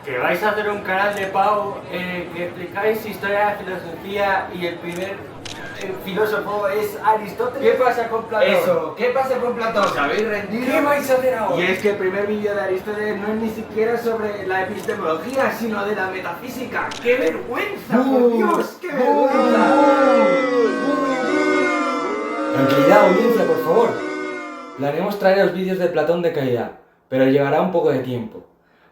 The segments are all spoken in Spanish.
Que vais a hacer un canal de Pau que explicáis historia de filosofía y el primer filósofo es Aristóteles. ¿Qué pasa con Platón? Eso. ¿Qué pasa con Platón? ¿Os habéis rendido? ¿Qué vais a hacer ahora? Y es que el primer vídeo de Aristóteles no es ni siquiera sobre la epistemología, sino de la metafísica. ¡Qué vergüenza, por Dios! ¡Qué vergüenza! Tranquilidad, audiencia, por favor. Planeamos traeros vídeos de Platón de calidad, pero llevará un poco de tiempo.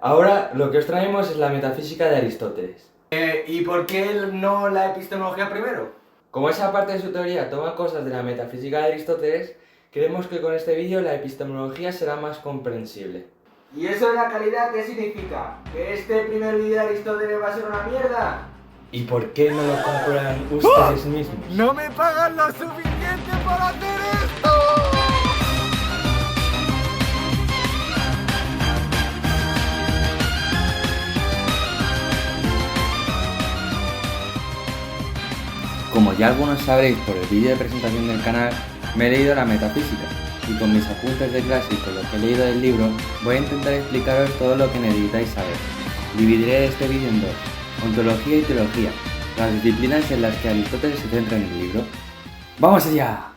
Ahora lo que os traemos es la metafísica de Aristóteles. ¿Y por qué no la epistemología primero? Como esa parte de su teoría toma cosas de la metafísica de Aristóteles, creemos que con este vídeo la epistemología será más comprensible. ¿Y eso de la calidad qué significa? ¿Que este primer vídeo de Aristóteles va a ser una mierda? ¿Y por qué no lo comprueban ustedes mismos? ¡No me pagan lo suficiente por hacer esto! Como ya algunos sabréis por el vídeo de presentación del canal, me he leído la metafísica, y con mis apuntes de clase y con lo que he leído del libro, voy a intentar explicaros todo lo que necesitáis saber. Dividiré este vídeo en dos: ontología y teología, las disciplinas en las que Aristóteles se centra en el libro. ¡Vamos allá!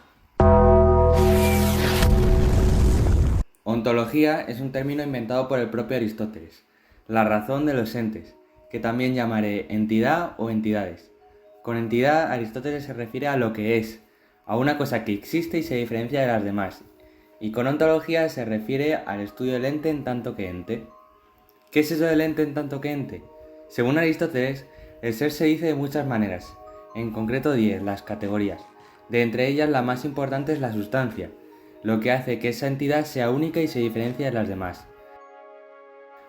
Ontología es un término inventado por el propio Aristóteles, la razón de los entes, que también llamaré entidad o entidades. Con entidad, Aristóteles se refiere a lo que es, a una cosa que existe y se diferencia de las demás, y con ontología se refiere al estudio del ente en tanto que ente. ¿Qué es eso del ente en tanto que ente? Según Aristóteles, el ser se dice de muchas maneras, en concreto 10, las categorías. De entre ellas la más importante es la sustancia, lo que hace que esa entidad sea única y se diferencia de las demás.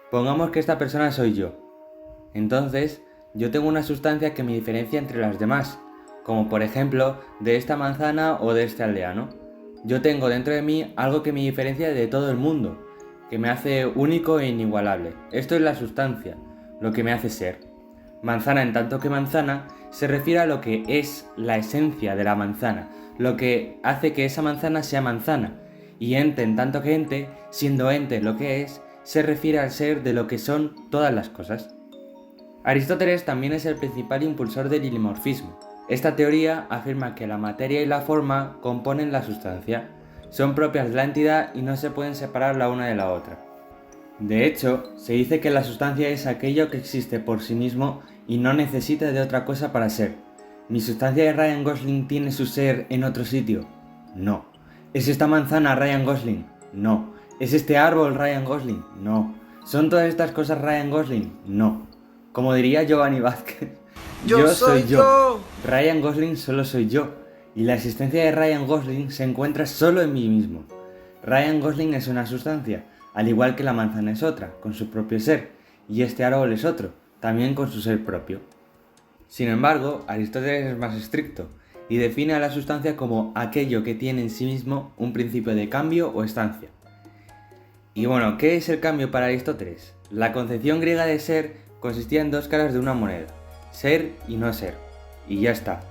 Pongamos que esta persona soy yo. Entonces, yo tengo una sustancia que me diferencia entre las demás, como por ejemplo de esta manzana o de este aldeano. Yo tengo dentro de mí algo que me diferencia de todo el mundo, que me hace único e inigualable. Esto es la sustancia, lo que me hace ser. Manzana en tanto que manzana se refiere a lo que es la esencia de la manzana, lo que hace que esa manzana sea manzana. Y ente en tanto que ente, siendo ente lo que es, se refiere al ser de lo que son todas las cosas. Aristóteles también es el principal impulsor del hilimorfismo. Esta teoría afirma que la materia y la forma componen la sustancia, son propias de la entidad y no se pueden separar la una de la otra. De hecho, se dice que la sustancia es aquello que existe por sí mismo y no necesita de otra cosa para ser. ¿Mi sustancia de Ryan Gosling tiene su ser en otro sitio? No. ¿Es esta manzana Ryan Gosling? No. ¿Es este árbol Ryan Gosling? No. ¿Son todas estas cosas Ryan Gosling? No. Como diría Giovanni Vázquez, yo soy yo. Ryan Gosling solo soy yo, y la existencia de Ryan Gosling se encuentra solo en mí mismo. Ryan Gosling es una sustancia, al igual que la manzana es otra, con su propio ser, y este árbol es otro, también con su ser propio. Sin embargo, Aristóteles es más estricto, y define a la sustancia como aquello que tiene en sí mismo un principio de cambio o estancia. Y bueno, ¿qué es el cambio para Aristóteles? La concepción griega de ser consistía en dos caras de una moneda, ser y no ser, y ya está.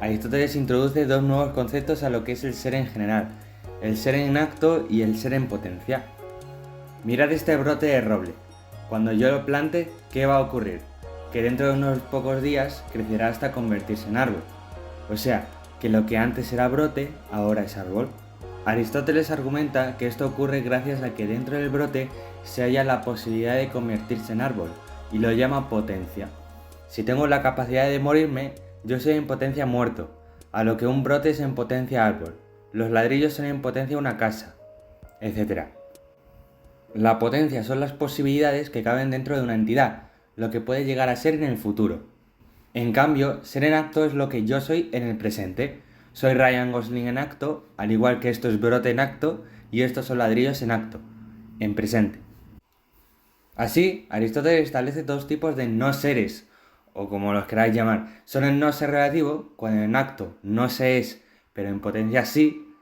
Aristóteles introduce dos nuevos conceptos a lo que es el ser en general, el ser en acto y el ser en potencia. Mirad este brote de roble. Cuando yo lo plante, ¿qué va a ocurrir? Que dentro de unos pocos días crecerá hasta convertirse en árbol. O sea, que lo que antes era brote, ahora es árbol. Aristóteles argumenta que esto ocurre gracias a que dentro del brote se halla la posibilidad de convertirse en árbol, y lo llama potencia. Si tengo la capacidad de morirme, yo soy en potencia muerto, a lo que un brote es en potencia árbol, los ladrillos son en potencia una casa, etc. La potencia son las posibilidades que caben dentro de una entidad, lo que puede llegar a ser en el futuro. En cambio, ser en acto es lo que yo soy en el presente. Soy Ryan Gosling en acto, al igual que esto es brote en acto y estos son ladrillos en acto, en presente. Así, Aristóteles establece dos tipos de no seres, o como los queráis llamar. Son el no ser relativo, cuando en acto no se es, pero en potencia sí,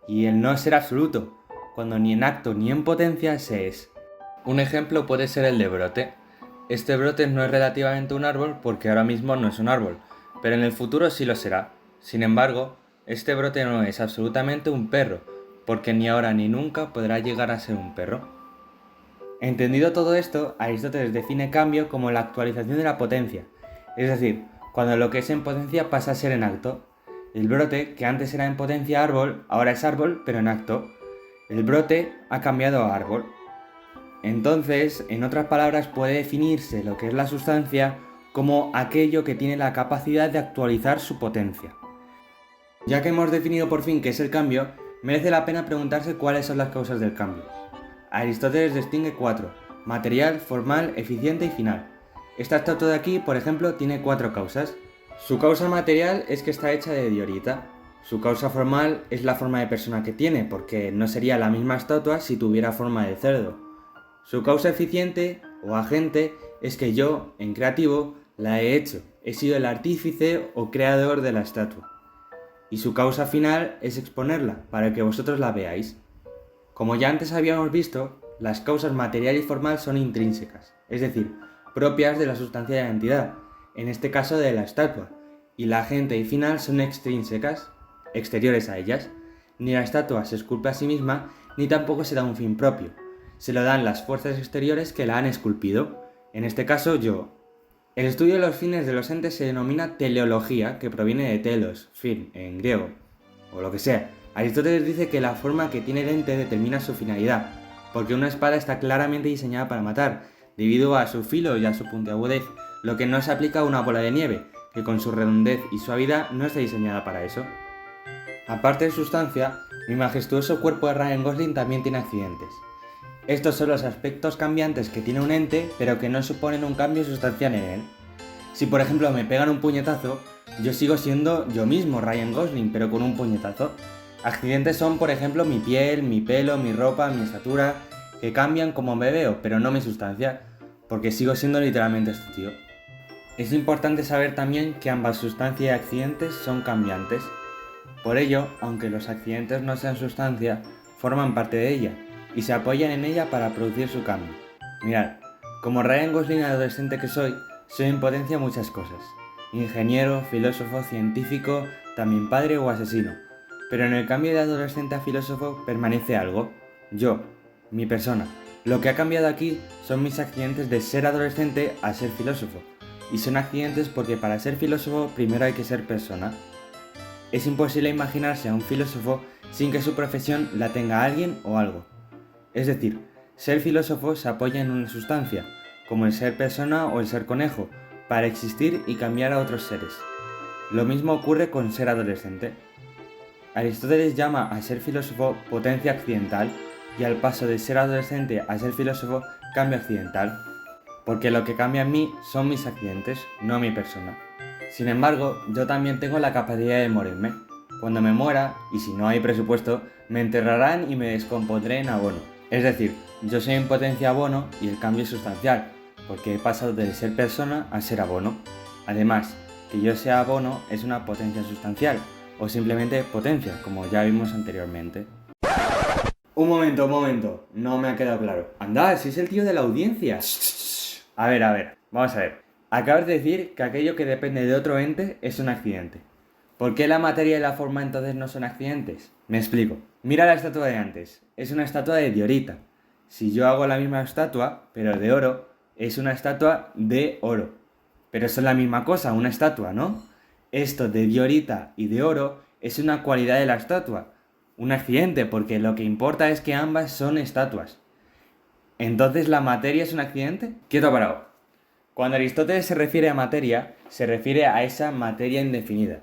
y el no ser absoluto, cuando ni en acto ni en potencia se es. Un ejemplo puede ser el de brote. Este brote no es relativamente un árbol porque ahora mismo no es un árbol, pero en el futuro sí lo será. Sin embargo, este brote no es absolutamente un perro, porque ni ahora ni nunca podrá llegar a ser un perro. Entendido todo esto, Aristóteles define cambio como la actualización de la potencia, es decir, cuando lo que es en potencia pasa a ser en acto. El brote, que antes era en potencia árbol, ahora es árbol, pero en acto. El brote ha cambiado a árbol. Entonces, en otras palabras, puede definirse lo que es la sustancia como aquello que tiene la capacidad de actualizar su potencia. Ya que hemos definido por fin qué es el cambio, merece la pena preguntarse cuáles son las causas del cambio. Aristóteles distingue 4: material, formal, eficiente y final. Esta estatua de aquí, por ejemplo, tiene 4 causas. Su causa material es que está hecha de diorita. Su causa formal es la forma de persona que tiene, porque no sería la misma estatua si tuviera forma de cerdo. Su causa eficiente o agente es que yo, en creativo, la he hecho. He sido el artífice o creador de la estatua. Y su causa final es exponerla, para que vosotros la veáis. Como ya antes habíamos visto, las causas material y formal son intrínsecas, es decir, propias de la sustancia de la entidad, en este caso de la estatua, y la agente y final son extrínsecas, exteriores a ellas. Ni la estatua se esculpe a sí misma, ni tampoco se da un fin propio. Se lo dan las fuerzas exteriores que la han esculpido, en este caso yo. El estudio de los fines de los entes se denomina teleología, que proviene de telos, fin, en griego, o lo que sea. Aristóteles dice que la forma que tiene el ente determina su finalidad, porque una espada está claramente diseñada para matar, debido a su filo y a su puntiagudez, lo que no se aplica a una bola de nieve, que con su redondez y suavidad no está diseñada para eso. Aparte de sustancia, mi majestuoso cuerpo de Ryan Gosling también tiene accidentes. Estos son los aspectos cambiantes que tiene un ente, pero que no suponen un cambio sustancial en él. Si por ejemplo me pegan un puñetazo, yo sigo siendo yo mismo, Ryan Gosling, pero con un puñetazo. Accidentes son, por ejemplo, mi piel, mi pelo, mi ropa, mi estatura, que cambian como me veo, pero no mi sustancia, porque sigo siendo literalmente este tío. Es importante saber también que ambas sustancia y accidentes son cambiantes. Por ello, aunque los accidentes no sean sustancia, forman parte de ella, y se apoyan en ella para producir su cambio. Mirad, como Ryan Gosling adolescente que soy en potencia muchas cosas. Ingeniero, filósofo, científico, también padre o asesino. Pero en el cambio de adolescente a filósofo permanece algo. Yo, mi persona. Lo que ha cambiado aquí son mis accidentes de ser adolescente a ser filósofo. Y son accidentes porque para ser filósofo primero hay que ser persona. Es imposible imaginarse a un filósofo sin que su profesión la tenga alguien o algo. Es decir, ser filósofo se apoya en una sustancia, como el ser persona o el ser conejo, para existir y cambiar a otros seres. Lo mismo ocurre con ser adolescente. Aristóteles llama a ser filósofo potencia accidental y al paso de ser adolescente a ser filósofo cambio accidental, porque lo que cambia en mí son mis accidentes, no mi persona. Sin embargo, yo también tengo la capacidad de morirme. Cuando me muera, y si no hay presupuesto, me enterrarán y me descompondré en abono. Es decir, yo soy en potencia abono y el cambio es sustancial, porque he pasado de ser persona a ser abono. Además, que yo sea abono es una potencia sustancial, o simplemente potencia, como ya vimos anteriormente. Un momento, no me ha quedado claro. Anda, si es el tío de la audiencia. A ver, vamos a ver. Acabas de decir que aquello que depende de otro ente es un accidente. ¿Por qué la materia y la forma entonces no son accidentes? Me explico. Mira la estatua de antes. Es una estatua de diorita. Si yo hago la misma estatua, pero de oro, es una estatua de oro. Pero son la misma cosa, una estatua, ¿no? Esto de diorita y de oro es una cualidad de la estatua. Un accidente, porque lo que importa es que ambas son estatuas. ¿Entonces la materia es un accidente? Quieto parado. Cuando Aristóteles se refiere a materia, se refiere a esa materia indefinida,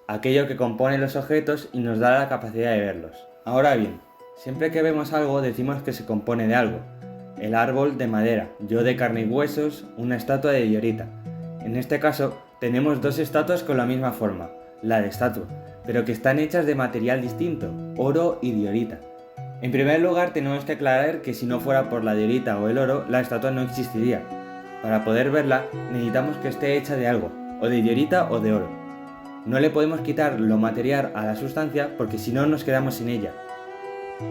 aquello que compone los objetos y nos da la capacidad de verlos. Ahora bien, siempre que vemos algo decimos que se compone de algo. El árbol de madera, yo de carne y huesos, una estatua de diorita. En este caso, tenemos dos estatuas con la misma forma, la de estatua, pero que están hechas de material distinto, oro y diorita. En primer lugar, tenemos que aclarar que si no fuera por la diorita o el oro, la estatua no existiría. Para poder verla, necesitamos que esté hecha de algo, o de diorita o de oro. No le podemos quitar lo material a la sustancia porque si no nos quedamos sin ella.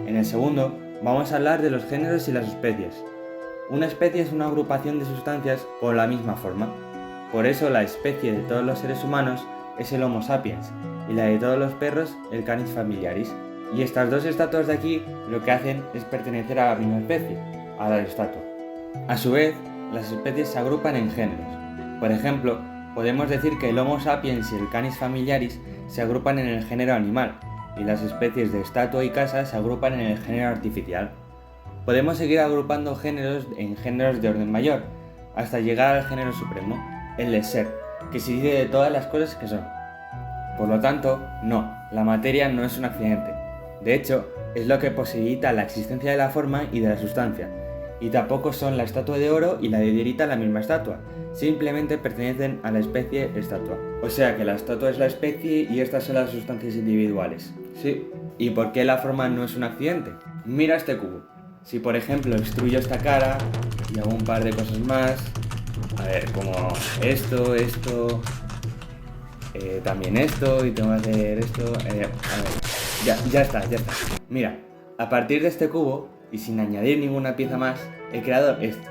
En el segundo, vamos a hablar de los géneros y las especies. Una especie es una agrupación de sustancias con la misma forma. Por eso la especie de todos los seres humanos es el Homo sapiens y la de todos los perros el Canis familiaris. Y estas dos estatuas de aquí lo que hacen es pertenecer a la misma especie, a la estatua. A su vez, las especies se agrupan en géneros. Por ejemplo, podemos decir que el Homo sapiens y el Canis familiaris se agrupan en el género animal, y las especies de estatua y casa se agrupan en el género artificial. Podemos seguir agrupando géneros en géneros de orden mayor, hasta llegar al género supremo, el de ser, que se dice de todas las cosas que son. Por lo tanto, no, la materia no es un accidente. De hecho, es lo que posibilita la existencia de la forma y de la sustancia, y tampoco son la estatua de oro y la de Dierita la misma estatua, simplemente pertenecen a la especie estatua. O sea que la estatua es la especie y estas son las sustancias individuales. Sí. ¿Y por qué la forma no es un accidente? Mira este cubo. Si por ejemplo extruyo esta cara y hago un par de cosas más, a ver, como esto, también esto, y tengo que hacer esto, a ver, ya está. Mira, a partir de este cubo, y sin añadir ninguna pieza más, he creado esto.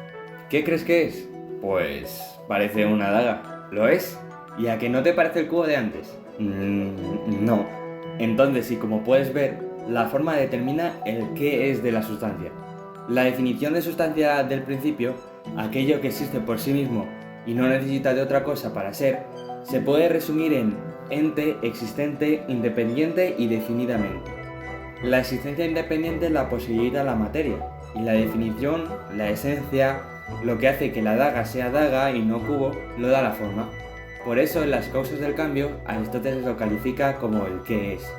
¿Qué crees que es? Pues parece una daga. ¿Lo es? ¿Y a que no te parece el cubo de antes? No. Entonces, y como puedes ver, la forma determina el qué es de la sustancia. La definición de sustancia del principio, aquello que existe por sí mismo y no necesita de otra cosa para ser, se puede resumir en ente, existente, independiente y definidamente. La existencia independiente la posibilita la materia, y la definición, la esencia, lo que hace que la daga sea daga y no cubo, lo da la forma. Por eso en las causas del cambio, Aristóteles lo califica como el qué es.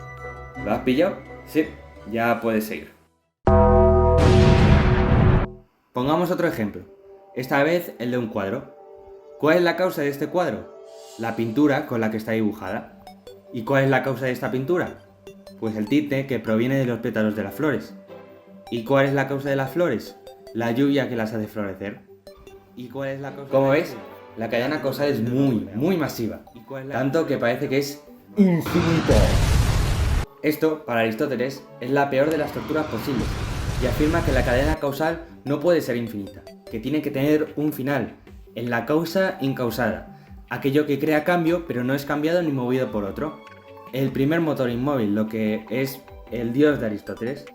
¿Lo has pillado? Sí, ya puedes seguir. Pongamos otro ejemplo, esta vez el de un cuadro. ¿Cuál es la causa de este cuadro? La pintura con la que está dibujada. ¿Y cuál es la causa de esta pintura? Pues el tinte que proviene de los pétalos de las flores. ¿Y cuál es la causa de las flores? La lluvia que las hace florecer. ¿Y cuál es la causa? Como ves, la cadena causal es muy masiva, tanto que parece que es infinita. Esto, para Aristóteles, es la peor de las torturas posibles, y afirma que la cadena causal no puede ser infinita, que tiene que tener un final, en la causa incausada, aquello que crea cambio pero no es cambiado ni movido por otro. El primer motor inmóvil, lo que es el dios de Aristóteles.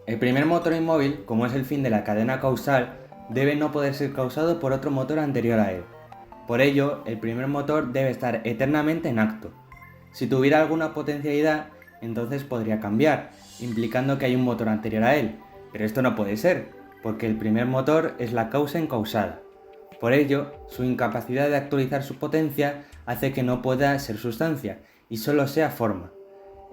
El primer motor inmóvil, como es el fin de la cadena causal, debe no poder ser causado por otro motor anterior a él. Por ello, el primer motor debe estar eternamente en acto. Si tuviera alguna potencialidad, entonces podría cambiar, implicando que hay un motor anterior a él, pero esto no puede ser, porque el primer motor es la causa incausada. Por ello, su incapacidad de actualizar su potencia hace que no pueda ser sustancia, y solo sea forma.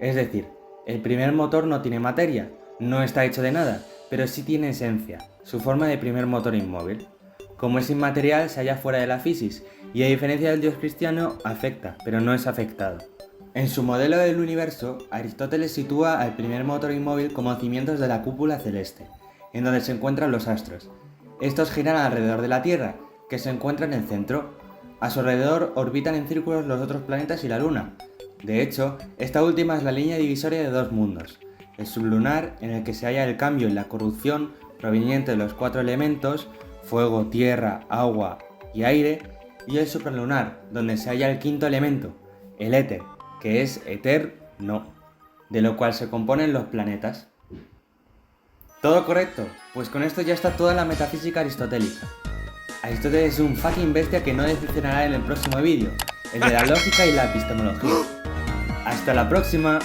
Es decir, el primer motor no tiene materia, no está hecho de nada, pero sí tiene esencia, su forma de primer motor inmóvil. Como es inmaterial, se halla fuera de la fisis, y a diferencia del dios cristiano, afecta, pero no es afectado. En su modelo del universo, Aristóteles sitúa al primer motor inmóvil como cimientos de la cúpula celeste, en donde se encuentran los astros. Estos giran alrededor de la Tierra, que se encuentra en el centro. A su alrededor orbitan en círculos los otros planetas y la Luna. De hecho, esta última es la línea divisoria de dos mundos: el sublunar, en el que se halla el cambio y la corrupción proveniente de los cuatro elementos, fuego, tierra, agua y aire, y el supralunar, donde se halla el quinto elemento, el éter, que es eterno, de lo cual se componen los planetas. ¿Todo correcto? Pues con esto ya está toda la metafísica aristotélica. Aristóteles es un fucking bestia que no decepcionará en el próximo vídeo, el de la lógica y la epistemología. ¡Hasta la próxima!